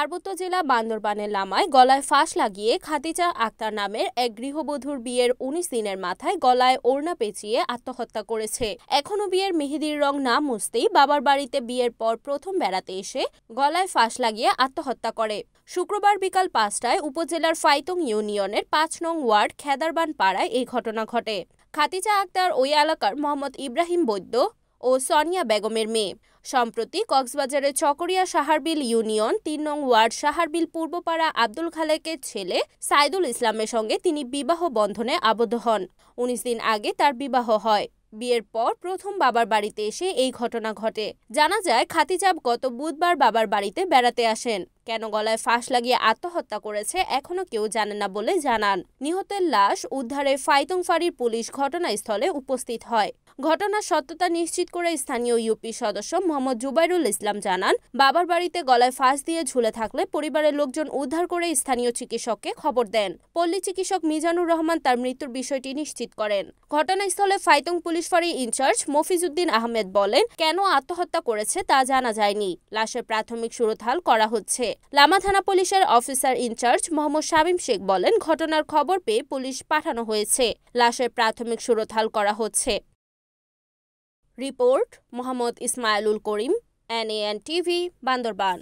পার্বত্য জেলা বান্দরবানের লামায় গলায় ফাঁস লাগিয়ে খাদিজা আক্তার নামের এক গৃহবধূর বিয়ের ১৯ দিনের মাথায় গলায় ওড়না পেঁচিয়ে আত্মহত্যা করেছে। এখনো বিয়ের মেহেদির রং না মুছতেই বাবার বাড়িতে বিয়ের পর প্রথম বেড়াতে এসে গলায় ফাঁস লাগিয়ে আত্মহত্যা করে। শুক্রবার বিকাল ৫টায় উপজেলার ফাইতং ইউনিয়নের ৫ নং ওয়ার্ড খেদারবান পাড়ায় এই ঘটনা ঘটে। খাদিজা আক্তার ওই এলাকার মোহাম্মদ ইব্রাহিম বৈদ্য ও সোনিয়া বেগমের মেয়ে। সম্প্রতি কক্সবাজারের চকরিয়া সাহারবিল ইউনিয়ন ৩ নং ওয়ার্ড সাহারবিল পূর্বপাড়া আব্দুল খালেকের ছেলে সাইদুল ইসলামের সঙ্গে তিনি বিবাহ বন্ধনে আবদ্ধ হন। ১৯ দিন আগে তার বিবাহ হয়। বিয়ের পর প্রথম বাবার বাড়িতে এসে এই ঘটনা ঘটে। জানা যায় খাদিজা গত বুধবার বাবার বাড়িতে বেড়াতে আসেন। কেন গলায় ফাঁস লাগিয়ে আত্মহত্যা করেছে এখনো কেউ জানে না বলে জানান। নিহতের লাশ উদ্ধারে ফাইতং ফাঁড়ির পুলিশ ঘটনাস্থলে উপস্থিত হয়। ঘটনার সত্যতা নিশ্চিত করে স্থানীয় ইউপি সদস্য মোহাম্মদ জুবাইরুল ইসলাম জানান, বাবার বাড়িতে গলায় ফাঁস দিয়ে ঝুলে থাকলে পরিবারের লোকজন উদ্ধার করে স্থানীয় চিকিৎসককে খবর দেন। পল্লী চিকিৎসক মিজানুর রহমান তার মৃত্যুর বিষয়টি নিশ্চিত করেন। ঘটনাস্থলে ফাইতং পুলিশ ফাঁড়ি ইনচার্জ মফিজউদ্দিন আহমেদ বলেন, কেন আত্মহত্যা করেছে তা জানা যায়নি। লাশের প্রাথমিক সুরতহাল করা হচ্ছে। লামা থানা পুলিশের অফিসার ইনচার্জ মোহাম্মদ শামীম শেখ বলেন, ঘটনার খবর পেয়ে পুলিশ পাঠানো হয়েছে। লাশের প্রাথমিক সুরতহাল করা হচ্ছে। রিপোর্ট মোহাম্মদ ইসমাইলুল করিম, NAN TV, বান্দরবান।